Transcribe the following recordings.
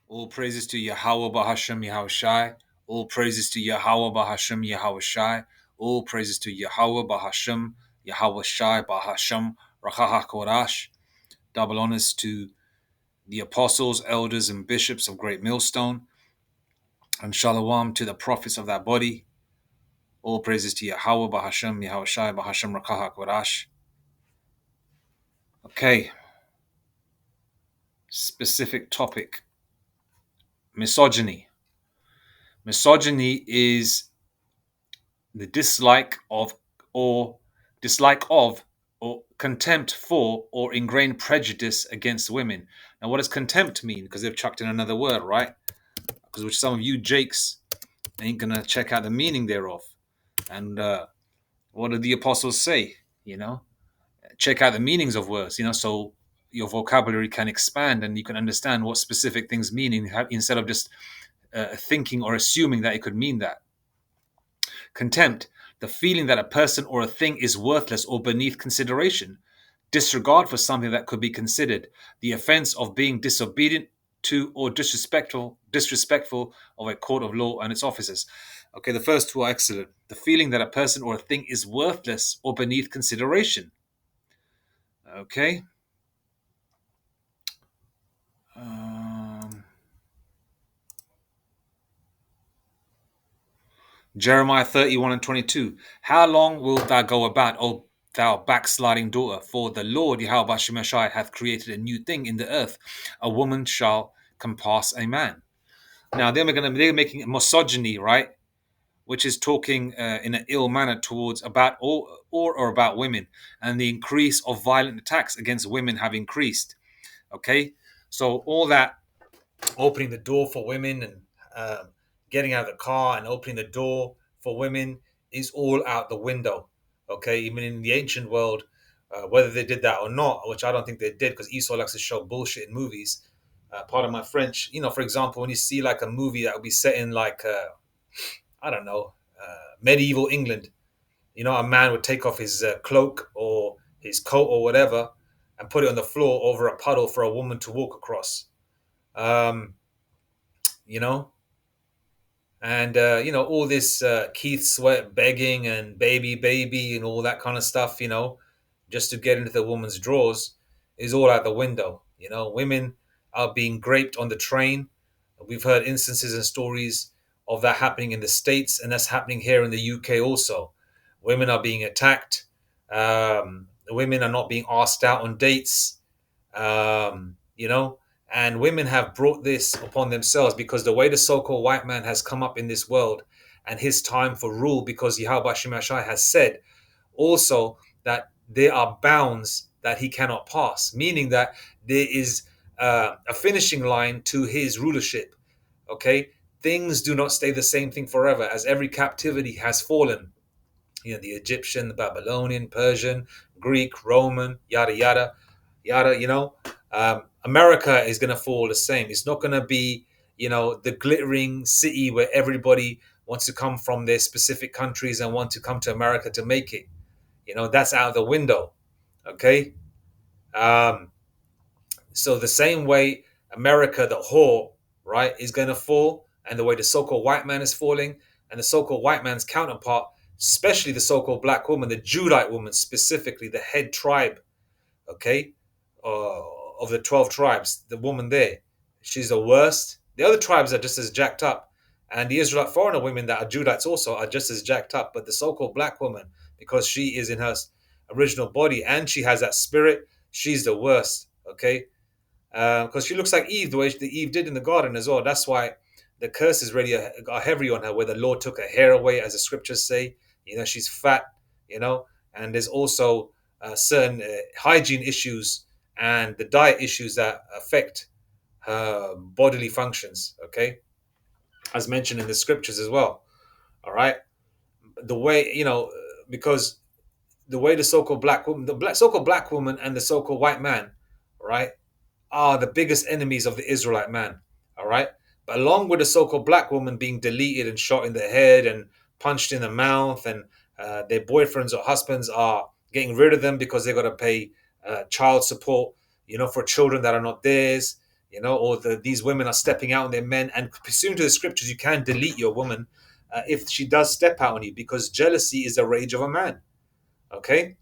All praises to Yahweh Bahashem Yahushai. All praises to Yahweh Bahashem Yahushai. All praises to Yahweh Bahashem Yahushai Bahashem Rachaha Korash. Double honors to the apostles, elders, and bishops of Great Millstone. And shalom to the prophets of that body. All praises to Yahweh Bahashem Yahushai Bahashem Rachaha Korash. Okay. Specific topic. Misogyny. Misogyny is the dislike of or contempt for or ingrained prejudice against women. Now, what does contempt mean? Because they've chucked in another word, right? Because which some of you jakes ain't gonna check out the meaning thereof. And what do the apostles say? Check out the meanings of words. So your vocabulary can expand and you can understand what specific things mean instead of just thinking or assuming that it could mean that. Contempt, the feeling that a person or a thing is worthless or beneath consideration. Disregard for something that could be considered. The offense of being disobedient to or disrespectful of a court of law and its officers. Okay, the first two are excellent. The feeling that a person or a thing is worthless or beneath consideration. Okay. Jeremiah 31 and 22. How long wilt thou go about, O thou backsliding daughter? For the Lord Yahweh Shemashai hath created a new thing in the earth. A woman shall compass a man. Now they're making misogyny, right? Which is talking in an ill manner towards about or about women, and the increase of violent attacks against women have increased. Okay, so all that opening the door for women and getting out of the car and opening the door for women is all out the window. Okay, even in the ancient world, whether they did that or not, which I don't think they did, because Esau likes to show bullshit in movies. Part of my French, for example, when you see like a movie that would be set in like I don't know, medieval England, a man would take off his cloak or his coat or whatever and put it on the floor over a puddle for a woman to walk across. Um, you know, and all this Keith Sweat begging and baby and all that kind of stuff, just to get into the woman's drawers is all out the window. Women are being raped on the train. We've heard instances and stories of that happening in the States, and that's happening here in the UK also. Women are being attacked. Women are not being asked out on dates. And women have brought this upon themselves because the way the so-called white man has come up in this world and his time for rule, because Yahweh Shemashai has said also that there are bounds that he cannot pass, meaning that there is a finishing line to his rulership. Okay, things do not stay the same thing forever, as every captivity has fallen. The Egyptian, the Babylonian, Persian, Greek, Roman, yada yada yada. America is going to fall the same. It's not going to be, the glittering city where everybody wants to come from their specific countries and want to come to America to make it. That's out of the window. Okay. So the same way America, the whore, right, is going to fall, and the way the so-called white man is falling, and the so-called white man's counterpart, especially the so-called black woman, the Judite woman specifically, the head tribe, okay, of the 12 tribes, the woman there, she's the worst. The other tribes are just as jacked up. And the Israelite foreigner women that are Judites also are just as jacked up. But the so-called black woman, because she is in her original body and she has that spirit, she's the worst, okay? Because she looks like Eve, the way Eve did in the garden as well. That's why the curses really are heavy on her, where the Lord took her hair away, as the scriptures say. She's fat, and there's also certain hygiene issues and the diet issues that affect her bodily functions, okay? As mentioned in the scriptures as well, all right? The way, because the way the so-called black woman, so-called black woman and the so-called white man, right, are the biggest enemies of the Israelite man, all right? But along with the so-called black woman being deleted and shot in the head and punched in the mouth, and their boyfriends or husbands are getting rid of them because they got to pay child support, for children that are not theirs, or these women are stepping out on their men. And pursuant to the scriptures, you can delete your woman if she does step out on you, because jealousy is the rage of a man. Okay,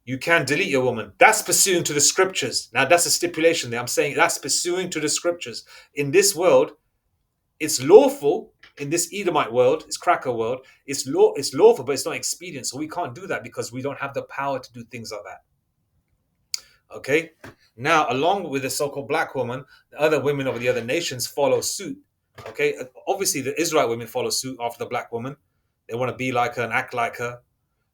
you can delete your woman. That's pursuing to the scriptures. Now that's a stipulation there. I'm saying that's pursuing to the scriptures. In this world, it's lawful. In this Edomite world, this cracker world, it's lawful, but it's not expedient. So we can't do that because we don't have the power to do things like that. Okay. Now, along with the so-called black woman, the other women of the other nations follow suit. Okay. Obviously, the Israelite women follow suit after the black woman. They want to be like her and act like her.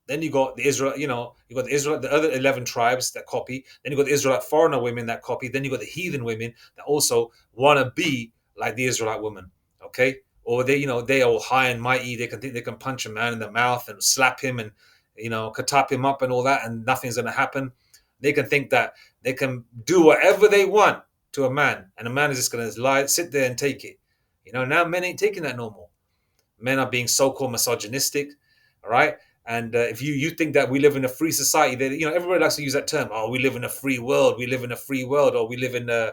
Then you got the Israel, you got the Israel, the other 11 tribes that copy. Then you got the Israelite foreigner women that copy. Then you got the heathen women that also want to be like the Israelite woman. Okay. Or they are all high and mighty. They can think they can punch a man in the mouth and slap him and, katap him up and all that, and nothing's going to happen. They can think that they can do whatever they want to a man, and a man is just going to sit there and take it. Now men ain't taking that no more. Men are being so-called misogynistic, all right? And if you think that we live in a free society, that everybody likes to use that term. Oh, we live in a free world. We live in a free world, or we live in a,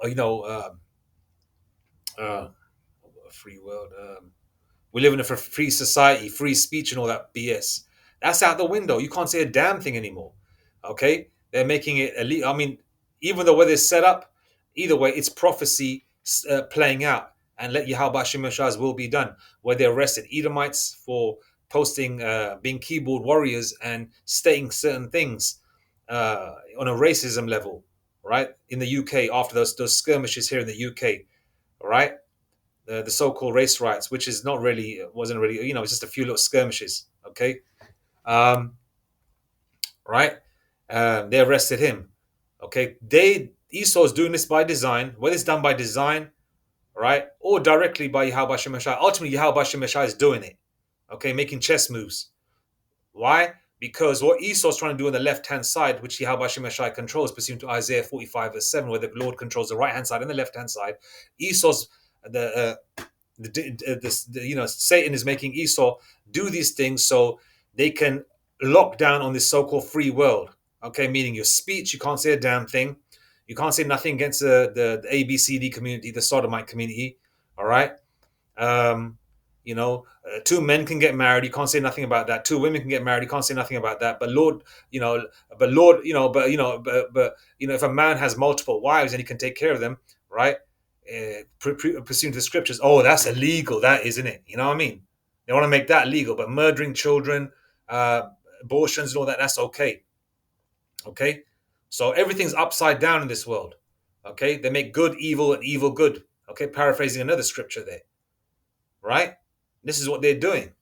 you know, a free world. We live in a free society, free speech, and all that BS. That's out the window. You can't say a damn thing anymore. Okay, they're making it elite. I mean, even though whether it's set up, either way, it's prophecy playing out. And let Yahweh Shemashah's will be done. Where they arrested Edomites for posting, being keyboard warriors and stating certain things on a racism level, right? In the UK, after those skirmishes here in the UK, all right? The so-called race riots, which is not really, wasn't really, it's just a few little skirmishes, okay? Right? They arrested him, okay? Esau's doing this by design. Whether it's done by design, right, or directly by Yahweh Shemashah. Ultimately, Yahweh Shemashah is doing it, okay, making chess moves. Why? Because what Esau's trying to do on the left-hand side, which Yahweh Shemashah controls, pursuant to Isaiah 45 verse 7, where the Lord controls the right-hand side and the left-hand side, Esau's Satan is making Esau do these things so they can lock down on this so-called free world. Okay, meaning your speech, you can't say a damn thing. You can't say nothing against the ABCD community, the Sodomite community. All right. Two men can get married. You can't say nothing about that. Two women can get married. You can't say nothing about that. But Lord, if a man has multiple wives and he can take care of them, right? Pursuant to the scriptures, oh, that's illegal. That isn't it? You know what I mean? They want to make that legal, but murdering children, abortions, and all that, that's okay. Okay, so everything's upside down in this world. Okay, they make good evil and evil good. Okay, paraphrasing another scripture there. Right? This is what they're doing.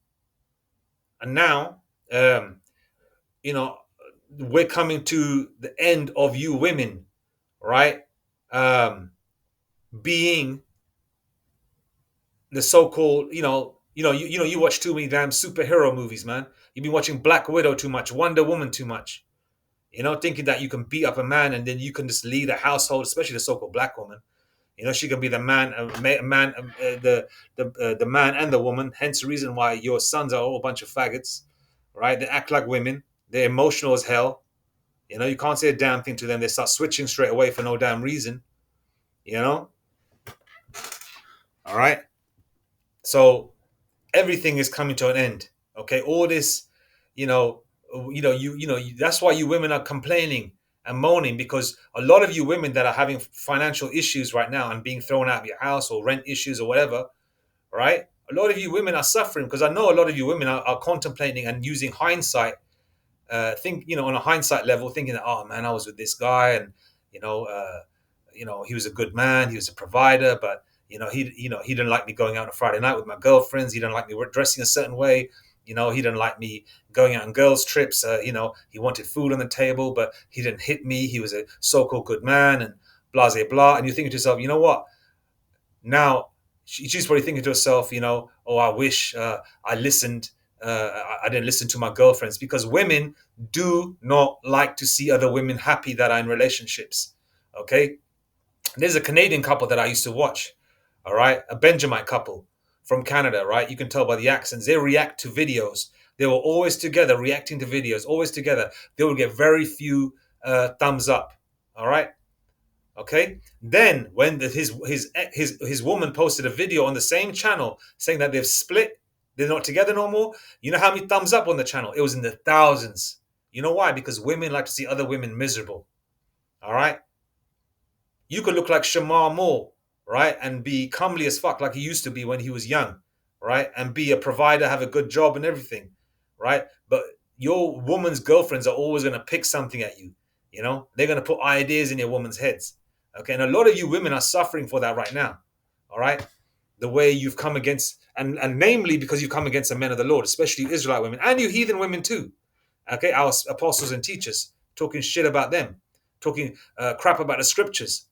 And now, we're coming to the end of you women, right? Being the so-called, you watch too many damn superhero movies, man. You've been watching Black Widow too much, Wonder Woman too much. Thinking that you can beat up a man and then you can just lead a household, especially the so-called black woman. She can be the man, the man and the woman. Hence the reason why your sons are all a bunch of faggots, right? They act like women. They're emotional as hell. You can't say a damn thing to them. They start switching straight away for no damn reason. All right. So everything is coming to an end. Okay, all this, that's why you women are complaining and moaning, because a lot of you women that are having financial issues right now and being thrown out of your house or rent issues or whatever, right? A lot of you women are suffering because I know a lot of you women are contemplating and using hindsight, on a hindsight level, thinking that, oh man, I was with this guy and, he was a good man, he was a provider, but he didn't like me going out on a Friday night with my girlfriends. He didn't like me dressing a certain way. He didn't like me going out on girls' trips. He wanted food on the table, but he didn't hit me. He was a so-called good man and blah, blah, blah. And you're thinking to yourself, you know what? Now, she's probably thinking to herself, oh, I wish I listened. I didn't listen to my girlfriends, because women do not like to see other women happy that are in relationships. Okay? There's a Canadian couple that I used to watch. All right, a Benjamite couple from Canada, right? You can tell by the accents. They react to videos. They were always together, reacting to videos, always together. They would get very few thumbs up. All right, Okay. Then when his woman posted a video on the same channel saying that they've split, they're not together no more. You know how many thumbs up on the channel? It was in the thousands. You know why? Because women like to see other women miserable. All right. You could look like Shamar Moore, right, and be comely as fuck like he used to be when he was young, right, and be a provider, have a good job and everything, right. But your woman's girlfriends are always going to pick something at you. You know, they're going to put ideas in your woman's heads. Okay, and a lot of you women are suffering for that right now. All right, the way you've come against, and namely because you come against the men of the Lord, especially you Israelite women and you heathen women too. Okay, our apostles and teachers talking shit about them, talking crap about the scriptures,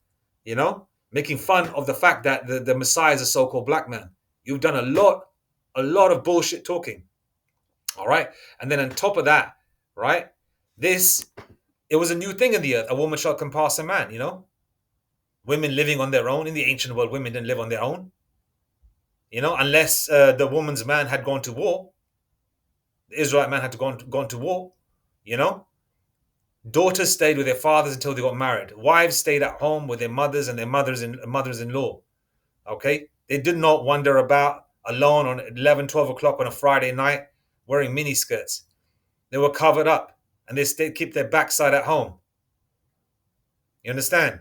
making fun of the fact that the Messiah is a so-called black man. You've done a lot of bullshit talking. All right, and then on top of that, right, this it was a new thing in the earth. A woman shall compass a man. Women living on their own in the ancient world. Women didn't live on their own. Unless the woman's man had gone to war, the Israelite man had to gone to war. You know, daughters stayed with their fathers until they got married. Wives stayed at home with their mothers and their mothers-in-law. Okay, they did not wander about alone on 11, 12 o'clock on a Friday night wearing miniskirts. They were covered up and they stayed keep their backside at home. You understand?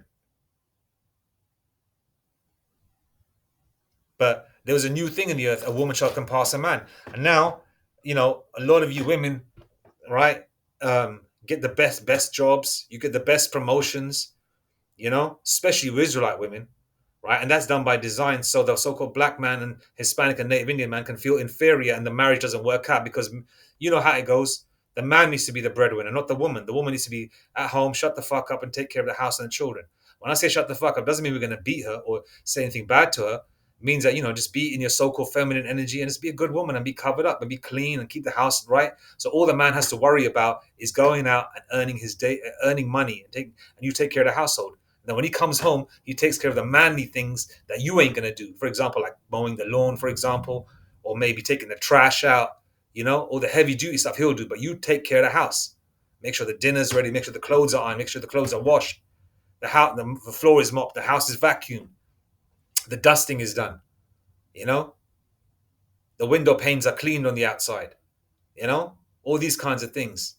But there was a new thing in the earth: a woman shall compass a man. And now, a lot of you women, right, get the best jobs. You get the best promotions. Especially with Israelite women, right? And that's done by design, so the so-called black man and Hispanic and Native Indian man can feel inferior, and the marriage doesn't work out because you know how it goes. The man needs to be the breadwinner, not the woman. The woman needs to be at home, shut the fuck up, and take care of the house and the children. When I say shut the fuck up, doesn't mean we're going to beat her or say anything bad to her. It means that just be in your so-called feminine energy and just be a good woman and be covered up and be clean and keep the house right. So all the man has to worry about is going out and earning his day, earning money, and you take care of the household. Now, when he comes home, he takes care of the manly things that you ain't gonna do. For example, like mowing the lawn, for example, or maybe taking the trash out, all the heavy duty stuff he'll do. But you take care of the house. Make sure the dinner's ready. Make sure the clothes are on. Make sure the clothes are washed. The floor is mopped. The house is vacuumed. The dusting is done. You know, the window panes are cleaned on the outside. All these kinds of things.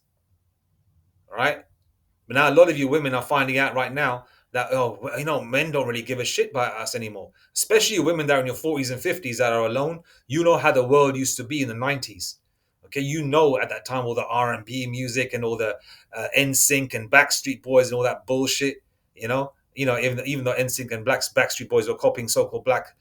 All right. But now a lot of you women are finding out right now that men don't really give a shit about us anymore. Especially you women that are in your 40s and 50s that are alone. You know how the world used to be in the 90s. Okay, at that time all the R&B music and all the NSYNC and Backstreet Boys and all that bullshit. Even though NSYNC and Backstreet Boys were copying so-called black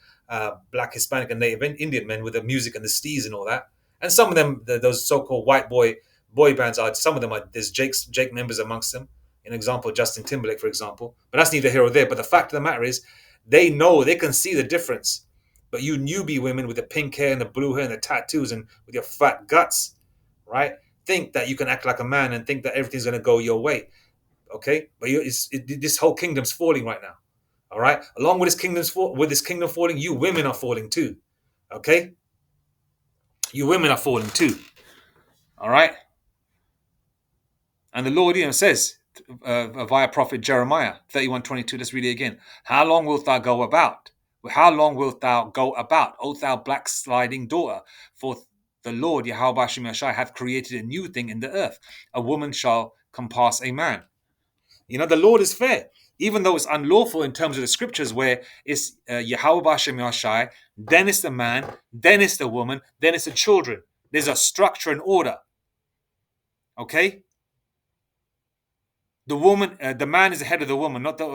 Hispanic and Native Indian men with the music and the steez and all that. And some of them, those so-called white boy bands are. Some of them are. There's Jake members amongst them. An example, Justin Timberlake, for example. But that's neither here or there. But the fact of the matter is, they can see the difference. But you newbie women with the pink hair and the blue hair and the tattoos and with your fat guts, right? Think that you can act like a man and think that everything's going to go your way, okay? But this whole kingdom's falling right now, all right? Along with this kingdom falling, you women are falling too, okay? You women are falling too, all right? And the Lord even says via prophet Jeremiah 31:22, let's read it again. How long wilt thou go about? How long wilt thou go about, O thou black sliding daughter? For the Lord Yahweh Shem Yashai hath created a new thing in the earth. A woman shall compass a man. The Lord is fair. Even though it's unlawful in terms of the scriptures where it's Yahweh Shem Yashai, then it's the man, then it's the woman, then it's the children. There's a structure and order. Okay? The woman, the man is the head of the woman, not the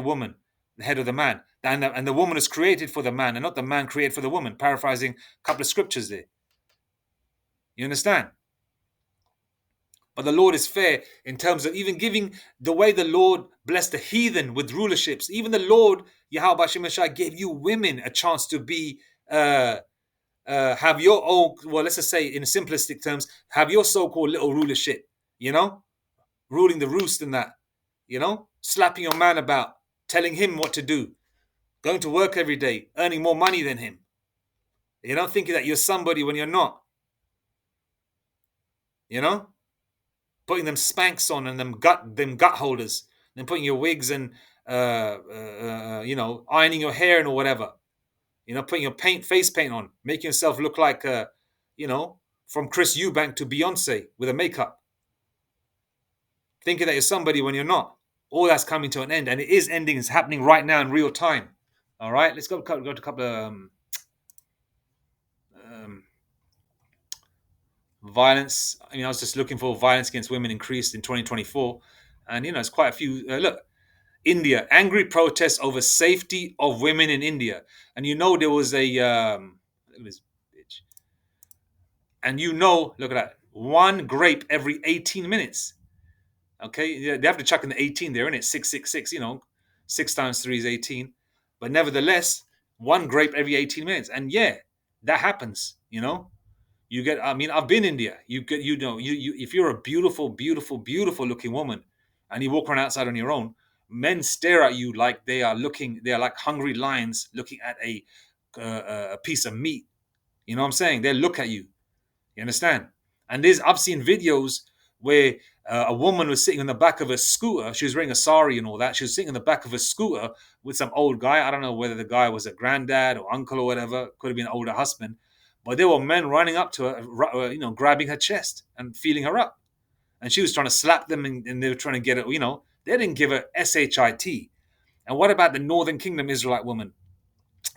woman, the head of the man. And the woman is created for the man, and not the man created for the woman. Paraphrasing a couple of scriptures there. You understand? But the Lord is fair in terms of even giving the way the Lord blessed the heathen with rulerships. Even the Lord Yahweh Shem Shai gave you women a chance to be have your own. Well, let's just say in simplistic terms, have your so-called little rulership. Ruling the roost and that, slapping your man about, telling him what to do, going to work every day, earning more money than him. Thinking that you're somebody when you're not. Putting them spanks on and them gut holders. and putting your wigs and ironing your hair and or whatever. Putting your face paint on, making yourself look like you know, from Chris Eubank to Beyonce with a makeup, thinking that you're somebody when you're not. All that's coming to an end, and it is ending. It's happening right now in real time. All right, let's go to a couple of um, violence. I was just looking for violence against women increased in 2024, and it's quite a few. Look, India, angry protests over safety of women in India, and there was a look at this bitch, and look at that, one grape every 18 minutes. Okay, yeah, they have to chuck in the 18 there, isn't it? 666, 6 times 3 is 18. But nevertheless, one grape every 18 minutes. And yeah, that happens, You get, I've been in India. You get, if you're a beautiful, beautiful, beautiful looking woman and you walk around outside on your own, men stare at you like they are like hungry lions looking at a piece of meat. You know what I'm saying? They look at you. You understand? And I've seen videos where a woman was sitting on the back of a scooter. She was wearing a sari and all that. She was sitting on the back of a scooter with some old guy. I don't know whether the guy was a granddad or uncle or whatever. Could have been an older husband. But there were men running up to her, grabbing her chest and feeling her up. And she was trying to slap them, and they were trying to get it. They didn't give her shit. And what about the Northern Kingdom Israelite woman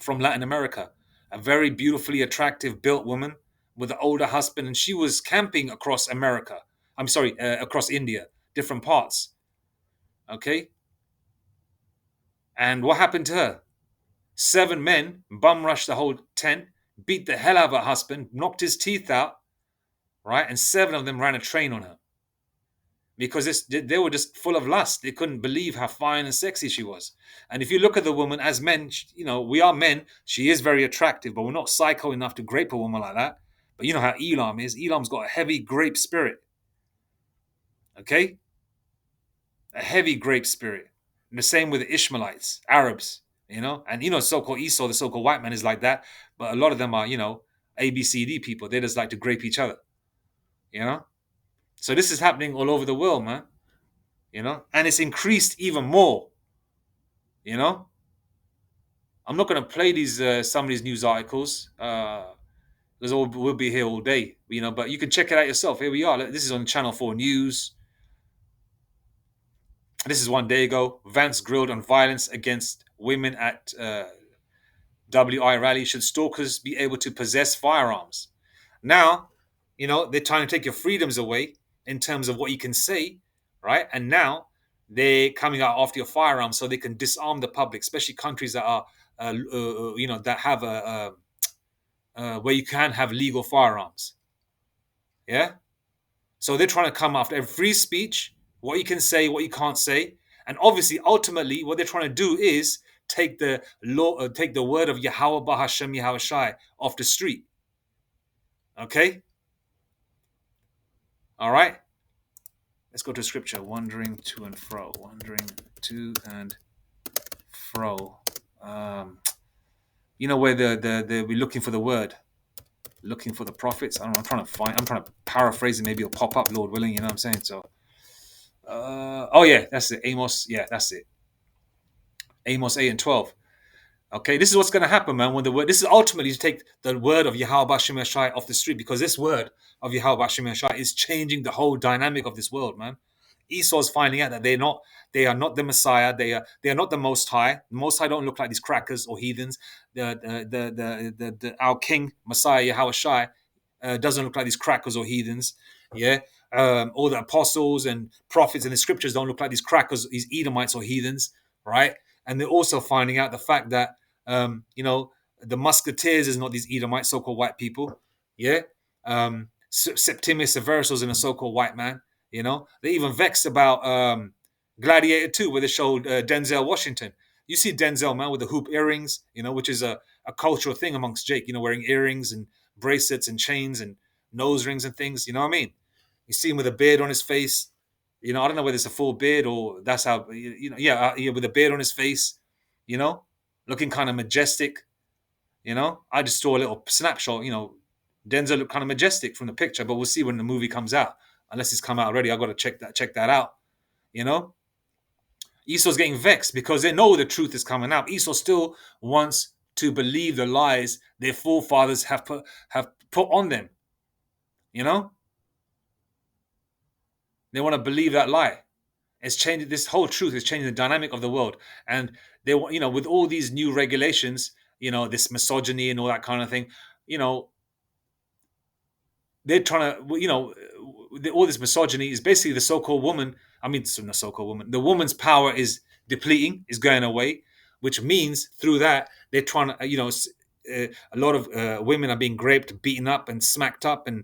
from Latin America? A very beautifully attractive, built woman with an older husband, and she was camping across America. I'm sorry, across India, different parts. Okay, and what happened to her? 7 men bum rushed the whole tent, beat the hell out of her husband, knocked his teeth out, right? And 7 of them ran a train on her because they were just full of lust. They couldn't believe how fine and sexy she was. And if you look at the woman as men, we are men. She is very attractive, but we're not psycho enough to grape a woman like that. But you know how Elam is. Elam's got a heavy grape spirit. Okay? A heavy grape spirit. And the same with the Ishmaelites, Arabs, And so-called Esau, the so-called white man is like that. But a lot of them are, ABCD people. They just like to grape each other. So this is happening all over the world, man. And it's increased even more. I'm not going to play these some of these news articles because we'll be here all day. But you can check it out yourself. Here we are. This is on Channel 4 News. This is one day ago. Vance grilled on violence against women at WI rally. Should stalkers be able to possess firearms? Now, they're trying to take your freedoms away in terms of what you can say, right? And now they're coming out after your firearms so they can disarm the public, especially countries that are, that have where you can have legal firearms. Yeah. So they're trying to come after free speech, what you can say, what you can't say, and obviously, ultimately, what they're trying to do is take the law, take the word of Yahweh Bahashem Yahweh Shai off the street. Okay. All right. Let's go to scripture. Wandering to and fro. Wandering to and fro. Where we're looking for the word, looking for the prophets. I don't know. I'm trying to paraphrase it. Maybe it'll pop up, Lord willing. You know what I'm saying? So. Oh yeah, that's it. Amos. Yeah, that's it. Amos 8 and 12. Okay, this is what's going to happen, man. When the word, this is ultimately to take the word of Yahweh Bashem Yashai off the street, because this word of Yahweh Bashem Yashai is changing the whole dynamic of this world, man. Esau's finding out that they are not the Messiah. They are not the Most High. The Most High don't look like these crackers or heathens. Our King Messiah Yahweh Shai doesn't look like these crackers or heathens. Yeah. All the apostles and prophets in the scriptures don't look like these crackers, these Edomites or heathens, right? And they're also finding out the fact that the Musketeers is not these Edomite so-called white people. Yeah. Septimius Severus was in a so-called white man. They even vexed about Gladiator 2, where they showed Denzel Washington. You see Denzel, man, with the hoop earrings, which is a cultural thing amongst Jake, wearing earrings and bracelets and chains and nose rings and things. You know what I mean? You see him with a beard on his face. I don't know whether it's a full beard or that's how, with a beard on his face, looking kind of majestic. I just saw a little snapshot. Denzel looked kind of majestic from the picture, but we'll see when the movie comes out. Unless it's come out already, I've got to check that out. Esau's getting vexed because they know the truth is coming out. Esau still wants to believe the lies their forefathers have put on them. You know, they want to believe that lie. It's changing this whole truth is changing the dynamic of the world, and they want, with all these new regulations, this misogyny and all that kind of thing. You know, they're trying to, all this misogyny is basically the so-called woman. I mean, the so-called woman. The woman's power is depleting, is going away, which means through that they're trying to, a lot of women are being raped, beaten up, and smacked up, and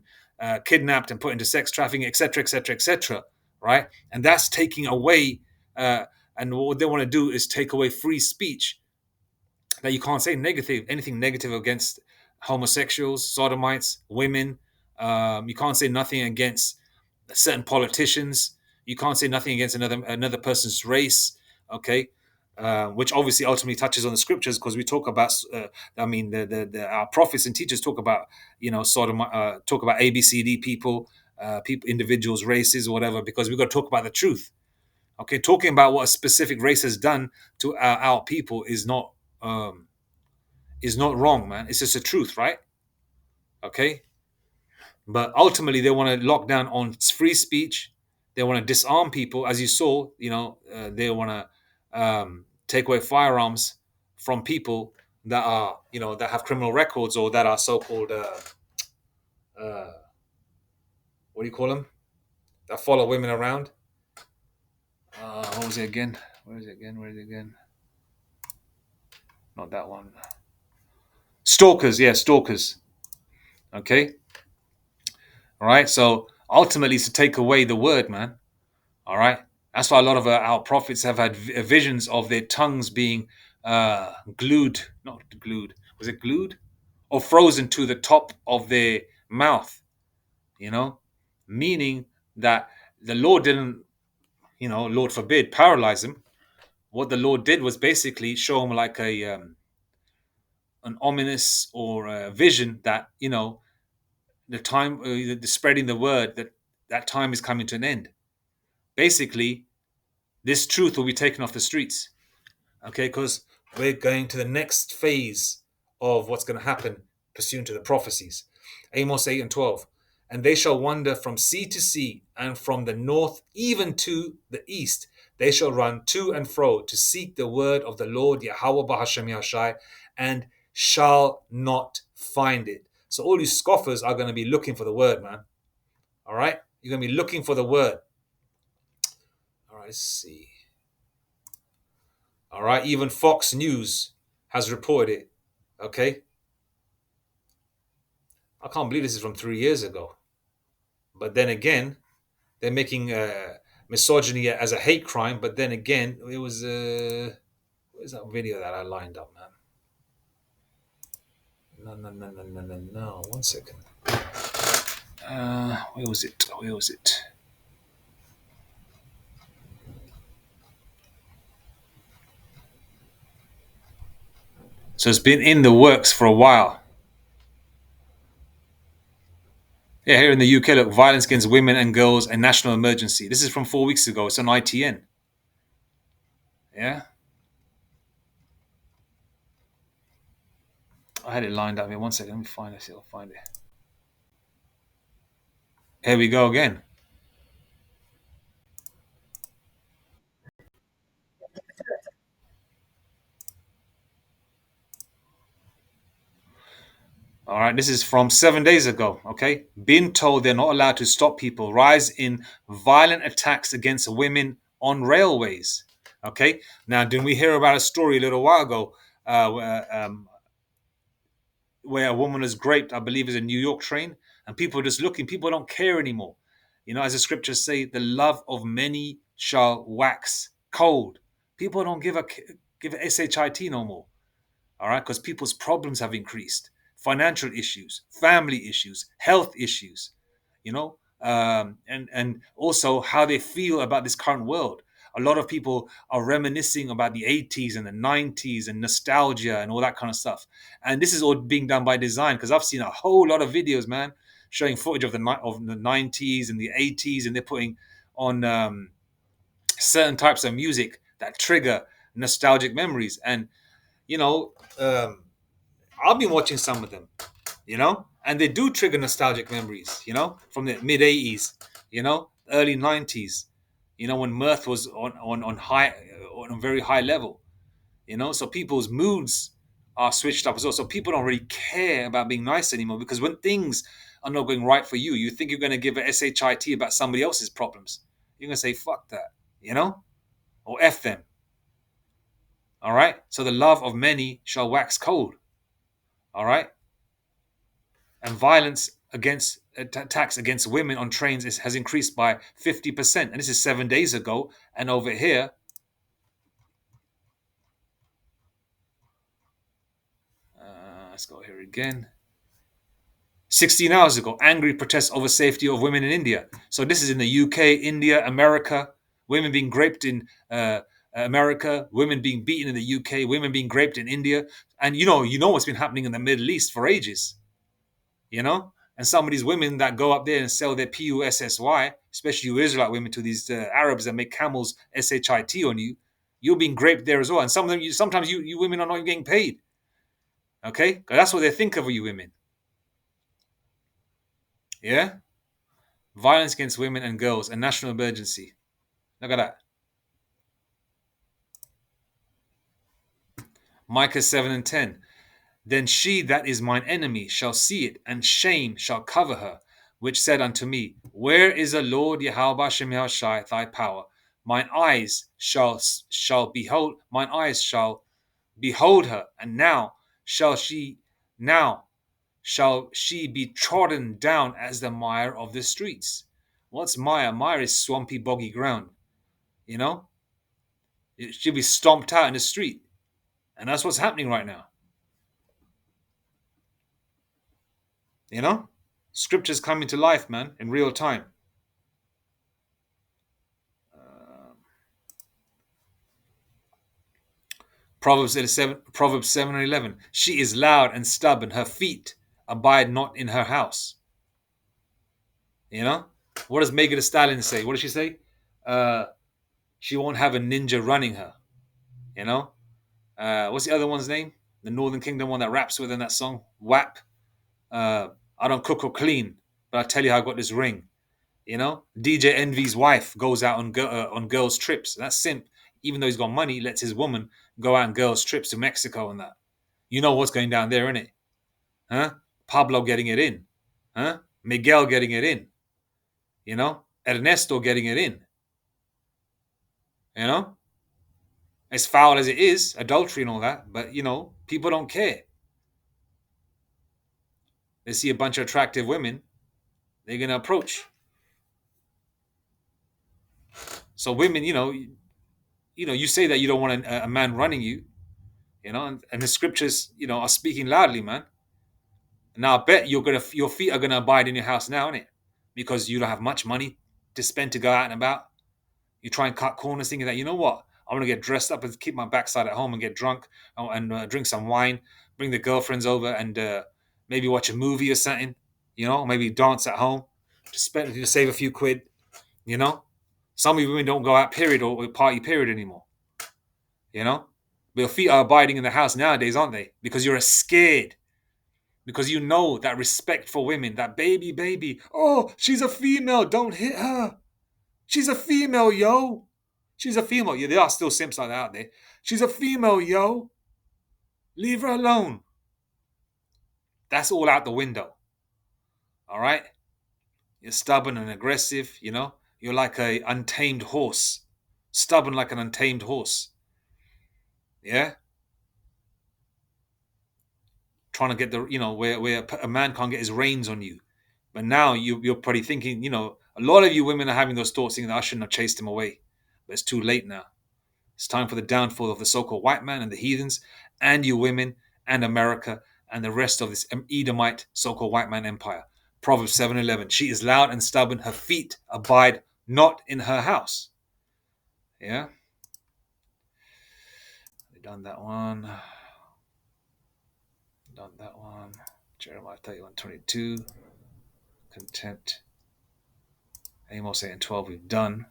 kidnapped, and put into sex trafficking, etc., etc., etc. Right, and that's taking away. And what they want to do is take away free speech, that you can't say anything negative against homosexuals, sodomites, women. You can't say nothing against certain politicians. You can't say nothing against another person's race. Okay, which obviously ultimately touches on the scriptures, because we talk about. I mean, our prophets and teachers talk about talk about ABCD people, individuals, races, or whatever, because we've got to talk about the truth. Okay, talking about what a specific race has done to our people um, is not wrong, man. It's just the truth, right? Okay. But ultimately, they want to lock down on free speech. They want to disarm people, as you saw. They want to take away firearms from people that are, that have criminal records, or that are so-called, uh, what do you call them? That follow women around. What was it again? Where is it again? Where is it again? Not that one. Stalkers, yeah, stalkers. Okay, all right. So ultimately, it's to take away the word, man. All right. That's why a lot of our prophets have had visions of their tongues being glued, not glued, was it glued? Or frozen to the top of their mouth, you know, meaning that the Lord didn't, Lord forbid, paralyze them. What the Lord did was basically show them like an ominous or a vision that, the time, the spreading the word, that time is coming to an end. Basically, this truth will be taken off the streets. Okay, because we're going to the next phase of what's going to happen pursuant to the prophecies. Amos 8 and 12. And they shall wander from sea to sea, and from the north even to the east. They shall run to and fro to seek the word of the Lord Yahweh Bahashem Yashai, and shall not find it. So all these scoffers are going to be looking for the word, man. All right? You're going to be looking for the word. All right, let's see. All right, even Fox News has reported it. Okay, I can't believe this is from 3 years ago. But then again, they're making misogyny as a hate crime. But then again, it was where's that video that I lined up, man? No, no, no, no, no, no, no. 1 second. Where was it? Where was it? So it's been in the works for a while. Yeah, here in the UK, look, violence against women and girls, a national emergency. This is from 4 weeks ago. It's on ITN. Yeah, I had it lined up here. 1 second, let me find it. See, I'll find it. Here we go again. All right, this is from 7 days ago. Okay, being told they're not allowed to stop people. Rise in violent attacks against women on railways. Okay, now didn't we hear about a story a little while ago where a woman was raped? I believe is a New York train, and people are just looking. People don't care anymore. As the scriptures say, the love of many shall wax cold. People don't give a shit no more. All right, because people's problems have increased, financial issues, family issues, health issues, and also how they feel about this current world. A lot of people are reminiscing about the 80s and the 90s and nostalgia and all that kind of stuff. And this is all being done by design, because I've seen a whole lot of videos, man, showing footage of the 90s and the 80s, and they're putting on certain types of music that trigger nostalgic memories. And you know, I've been watching some of them, and they do trigger nostalgic memories, from the mid '80s, early '90s, when mirth was on high, on a very high level, so people's moods are switched up as well. So people don't really care about being nice anymore, because when things are not going right for you, you think you're going to give a shit about somebody else's problems. You're going to say fuck that, or f them. All right. So the love of many shall wax cold. All right. And violence against attacks against women on trains has increased by 50%. And this is 7 days ago. And over here, let's go here again. 16 hours ago, angry protests over safety of women in India. So this is in the UK, India, America. Women being raped in America, women being beaten in the UK, women being raped in India. And you know what's been happening in the Middle East for ages. And some of these women that go up there and sell their PUSSY, especially you Israelite women, to these Arabs that make camels shit on you, you're being raped there as well. And some of them, sometimes you women are not even getting paid. Okay, because that's what they think of you women. Yeah, violence against women and girls, a national emergency. Look at that. Micah 7:10. Then she that is mine enemy shall see it, and shame shall cover her, which said unto me, where is the Lord Yahweh Shem Yahushai, thy power? Mine eyes shall behold, mine eyes shall behold her, and shall she now shall she be trodden down as the mire of the streets. What's mire? Mire is swampy, boggy ground. You know, it should be stomped out in the street, and that's what's happening right now. Scriptures coming to life, man, in real time. Proverbs 7:11. She is loud and stubborn; her feet abide not in her house. What does Megan Thee Stallion say? What does she say? She won't have a ninja running her. What's the other one's name? The Northern Kingdom one that raps within that song, WAP. I don't cook or clean, but I tell you how I got this ring. DJ Envy's wife goes out on girls' trips. That's simp. Even though he's got money, lets his woman go out on girls' trips to Mexico and that. You know what's going down there, innit? Huh? Pablo getting it in. Huh? Miguel getting it in. Ernesto getting it in. As foul as it is, adultery and all that, but people don't care. They see a bunch of attractive women, they're gonna approach. So women, you say that you don't want a man running you, and the scriptures, are speaking loudly, man. Now I bet your feet are gonna abide in your house now, innit? Because you don't have much money to spend to go out and about. You try and cut corners, thinking that I'm gonna get dressed up and keep my backside at home and get drunk and drink some wine, bring the girlfriends over and maybe watch a movie or something. Maybe dance at home to save a few quid. Some of you women don't go out period or party period anymore. But your feet are abiding in the house nowadays, aren't they? Because you're scared. Because you know that respect for women, that baby. Oh, she's a female. Don't hit her. She's a female, yo. She's a female. Yeah, there are still simps like that out there. She's a female, yo. Leave her alone. That's all out the window. All right? You're stubborn and aggressive, You're like a untamed horse. Stubborn like an untamed horse. Yeah? Trying to get where a man can't get his reins on you. But now you're probably thinking, a lot of you women are having those thoughts, thinking that I shouldn't have chased him away. But it's too late now. It's time for the downfall of the so-called white man and the heathens, and you women, and America, and the rest of this Edomite so-called white man empire. Proverbs 7:11. She is loud and stubborn; her feet abide not in her house. Yeah, we done that one. Jeremiah 31:22. Content. Amos 8:12. We've done.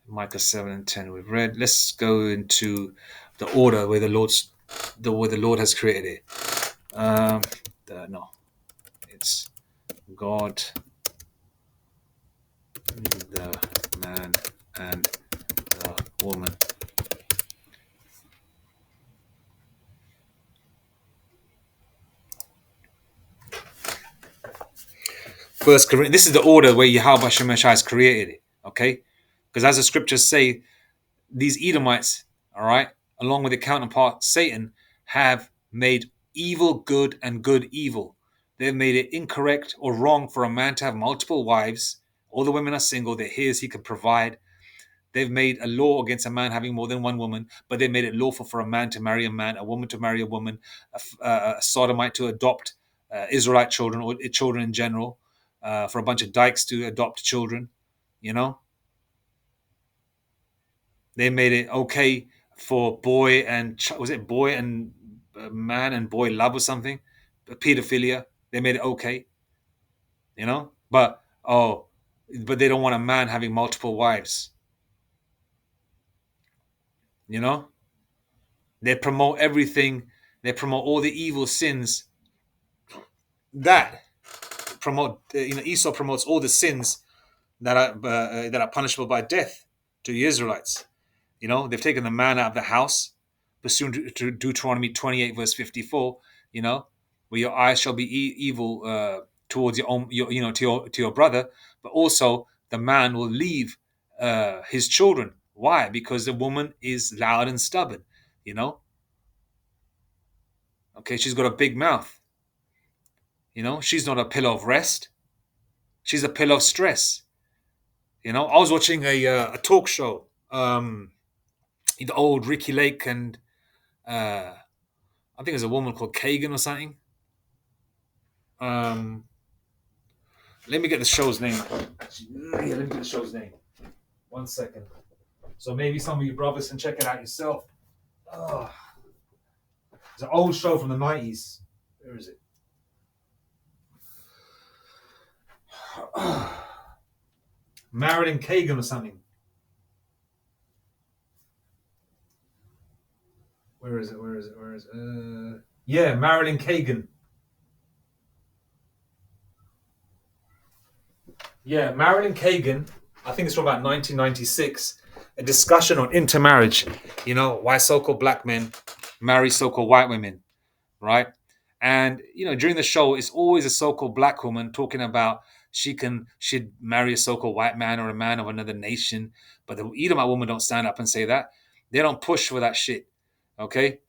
Micah 7 and 10 we've read. Let's go into the order where the Lord has created it. No, it's God, the man, and the woman. First Corinthians. This is the order where Yahweh Shemeshai has created it. Okay, because as the scriptures say, these Edomites, all right, along with their counterpart Satan, have made evil good and good evil. They've made it incorrect or wrong for a man to have multiple wives. All the women are single. They're his. He can provide. They've made a law against a man having more than one woman, but they made it lawful for a man to marry a man, a woman to marry a woman, a sodomite to adopt Israelite children or children in general, for a bunch of dykes to adopt children. You know, they made it okay for boy and was it boy and man and boy love or something, pedophilia. They made it okay, you know, but they don't want a man having multiple wives. You know, they promote everything. They promote all the evil sins that promote. Esau promotes all the sins that are punishable by death to the Israelites. You know, they've taken the man out of the house, pursuant to Deuteronomy 28, verse 54, you know, where your eyes shall be evil towards your own, to your brother, but also the man will leave his children. Why? Because the woman is loud and stubborn, you know. Okay, she's got a big mouth, you know. She's not a pillar of rest. She's a pillar of stress. You know, I was watching a talk show, the old Ricky Lake and I think there's a woman called Kagan or something. Um, Let me get the show's name. Yeah, let me get the show's name. 1 second. So maybe some of you brothers can check it out yourself. Oh, it's an old show from the 90s. Where is it? Marilyn Kagan or something. Where is it? Where is it? Where is it? Yeah, Marilyn Kagan. Yeah, Marilyn Kagan. I think it's from about 1996. A discussion on intermarriage. You know, why so-called black men marry so-called white women, right? And during the show, it's always a so-called black woman talking about she'd marry a so-called white man or a man of another nation. But the Edomite woman don't stand up and say that. They don't push for that shit. Okay,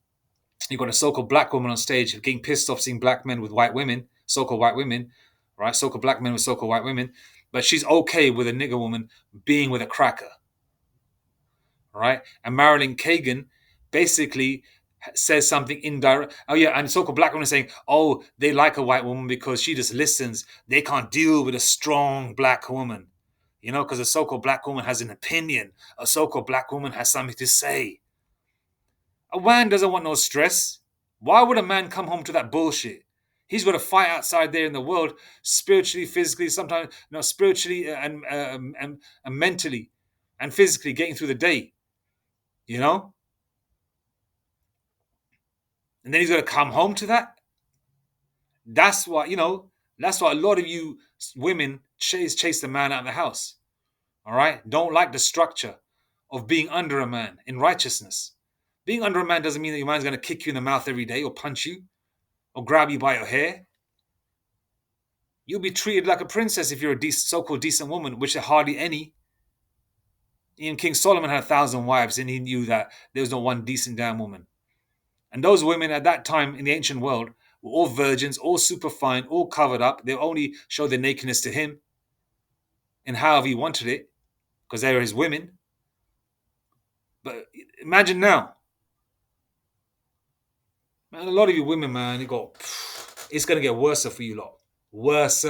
you got a so-called black woman on stage getting pissed off seeing black men with white women, so-called white women, right? So-called black men with so-called white women, but she's okay with a nigger woman being with a cracker, right? And Marilyn Kagan basically says something indirect. Oh yeah, and so-called black women saying, "Oh, they like a white woman because she just listens. They can't deal with a strong black woman, because a so-called black woman has an opinion. A so-called black woman has something to say. A man doesn't want no stress. Why would a man come home to that bullshit? He's got to fight outside there in the world, spiritually, physically, sometimes spiritually and mentally, and physically, getting through the day, you know." And then he's going to come home to that. That's what That's why a lot of you women chase the man out of the house. All right, don't like the structure of being under a man in righteousness. Being under a man doesn't mean that your man's going to kick you in the mouth every day or punch you or grab you by your hair. You'll be treated like a princess if you're a so-called decent woman, which are hardly any. Even King Solomon had 1,000 wives, and he knew that there was no one decent damn woman. And those women at that time in the ancient world were all virgins, all super fine, all covered up. They only showed their nakedness to him and however he wanted it, because they were his women. But imagine now, man, a lot of you women, man, it's going to get worse for you lot. Worse.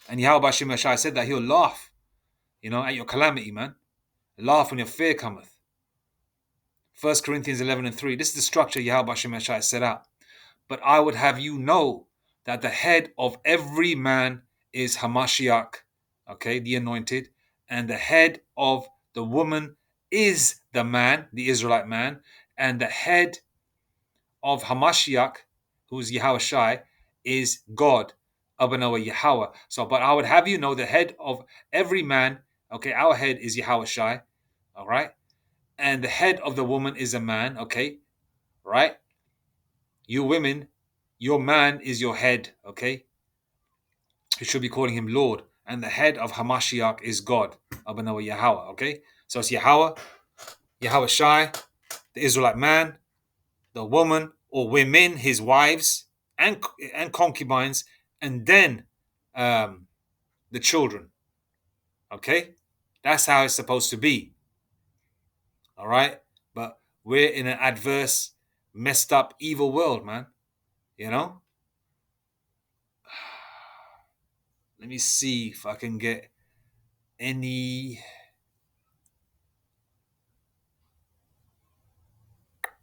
And Yahweh Shemashai said that he'll laugh, at your calamity, man. Laugh when your fear cometh. 1 Corinthians 11 and 3. This is the structure Yahweh Shemashai set out. But I would have you know that the head of every man is Hamashiach, okay, the anointed, and the head of the woman is the man, the Israelite man, and the head of Hamashiach, who's Yahushai, is God, Abanawa Yahweh. So, but I would have you know the head of every man, okay, our head is Yahushai, all right, and the head of the woman is a man, okay, right? You women, your man is your head, okay? You should be calling him Lord. And the head of Hamashiach is God, Abanawa Yahweh, okay? So it's Yahweh, Yahweh Shai, the Israelite man, the woman or women, his wives and concubines, and then um, the children, okay? That's how it's supposed to be, all right? But we're in an adverse, messed up, evil world, man, you know? Let me see if I can get any.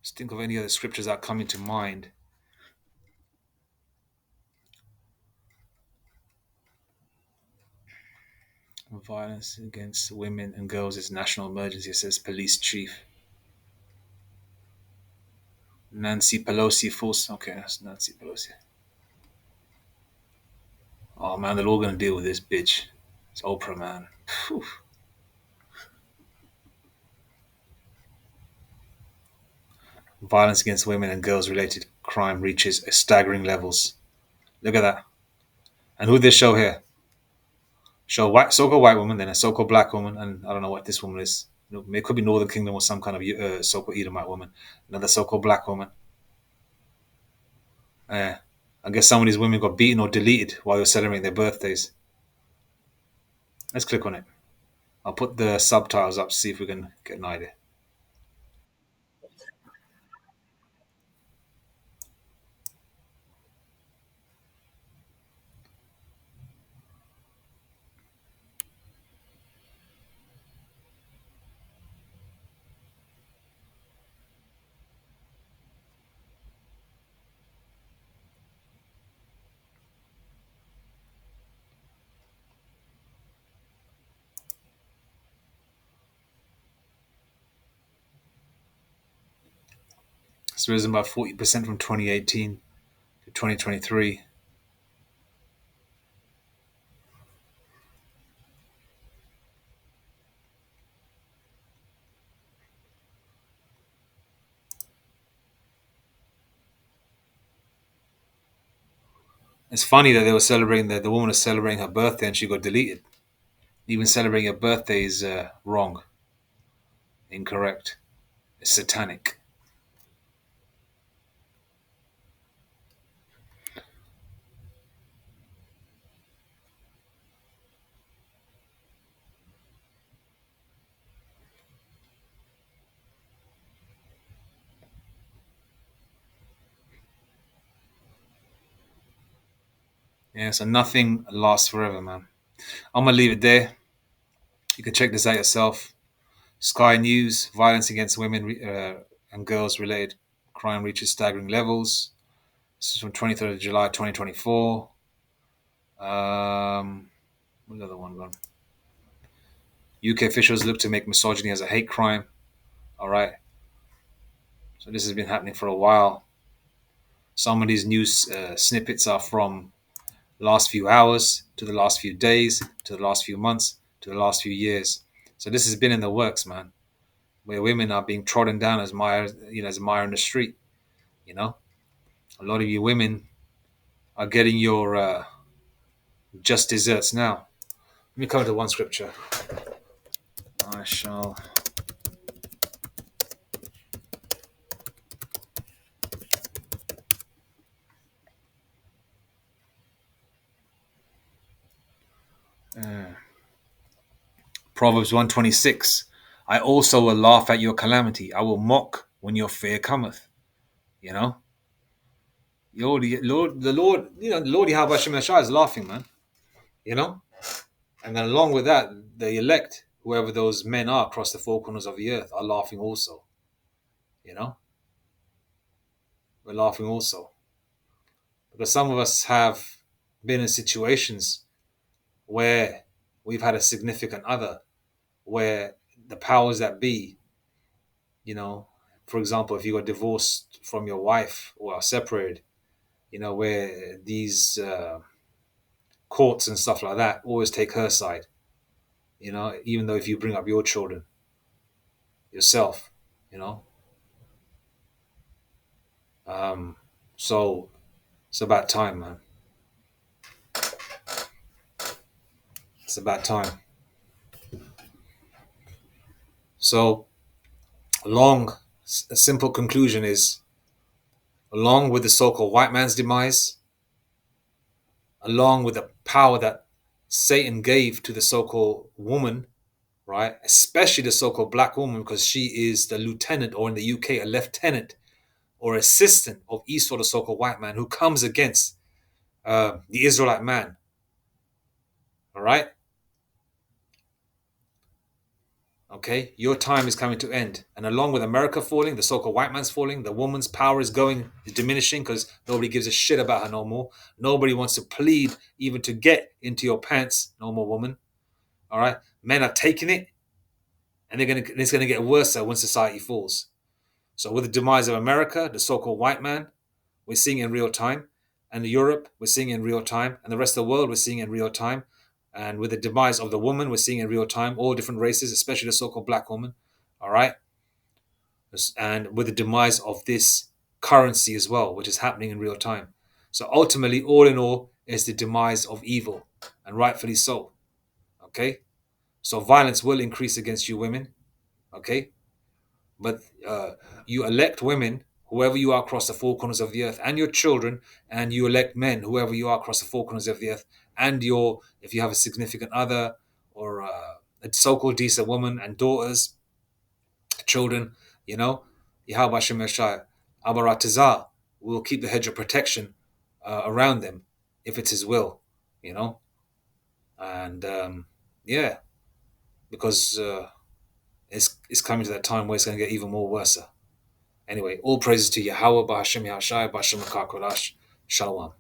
Just think of any other scriptures that come into mind. Violence against women and girls is national emergency, says police chief. Nancy Pelosi force. Okay, that's Nancy Pelosi. Oh man, they're all gonna deal with this bitch. It's Oprah, man. Whew. Violence against women and girls related crime reaches staggering levels. Look at that. And who did this show here? Show white, so-called white woman, then a so-called black woman, and I don't know what this woman is. It could be Northern Kingdom or some kind of so-called Edomite woman. Another so-called black woman. Eh, I guess some of these women got beaten or deleted while they were celebrating their birthdays. Let's click on it. I'll put the subtitles up to see if we can get an idea. It's risen by 40% from 2018 to 2023. It's funny that they were celebrating the woman was celebrating her birthday and she got deleted. Even celebrating your birthday is wrong, incorrect. It's satanic. Yeah, so nothing lasts forever, man. I'm gonna leave it there. You can check this out yourself. Sky News: violence against women and girls related crime reaches staggering levels. This is from 23rd of July 2024. Where's the other one gone? UK officials look to make misogyny as a hate crime. All right. So this has been happening for a while. Some of these news snippets are from last few hours to the last few days to the last few months to the last few years. So this has been in the works, man. Where women are being trodden down as mire, as mire in the street. You know, a lot of you women are getting your just desserts now. Let me come to one scripture. I shall. Uh, Proverbs 126. I also will laugh at your calamity. I will mock when your fear cometh. You know, the Lord, the Lord Yahweh Hashem Yeshua is laughing, man. You know, and then along with that, the elect, whoever those men are across the four corners of the earth, are laughing also. You know, we're laughing also because some of us have been in situations where we've had a significant other where the powers that be, you know, for example, if you got divorced from your wife or are separated, where these courts and stuff like that always take her side, even though if you bring up your children yourself, you know. Um, so it's about time, man. It's about time. So, a simple conclusion is, along with the so-called white man's demise, along with the power that Satan gave to the so-called woman, right? Especially the so-called black woman, because she is the lieutenant, or in the UK, a lieutenant or assistant of Esau, the so-called white man, who comes against the Israelite man. All right? Okay, your time is coming to end. And along with America falling, the so-called white man's falling, the woman's power is diminishing because nobody gives a shit about her no more. Nobody wants to plead even to get into your pants no more, woman. All right? Men are taking it, and it's gonna get worse when society falls. So with the demise of America, the so-called white man, we're seeing in real time. And Europe, we're seeing in real time. And the rest of the world, we're seeing in real time. And with the demise of the woman, we're seeing in real time, all different races, especially the so-called black woman. All right. And with the demise of this currency as well, which is happening in real time. So ultimately, all in all, is the demise of evil, and rightfully so. Okay. So violence will increase against you women. Okay. But you elect women, whoever you are across the four corners of the earth, and your children, and you elect men, whoever you are across the four corners of the earth, and if you have a significant other, or a so-called decent woman and daughters, children, Yahweh Shem Yeshai, Abaratazah will keep the hedge of protection around them if it's His will, you know, and yeah, because it's coming to that time where it's going to get even more worse. Anyway, all praises to Yahweh, Bahashem Yahshai, Bahashem Kodash. Shalom.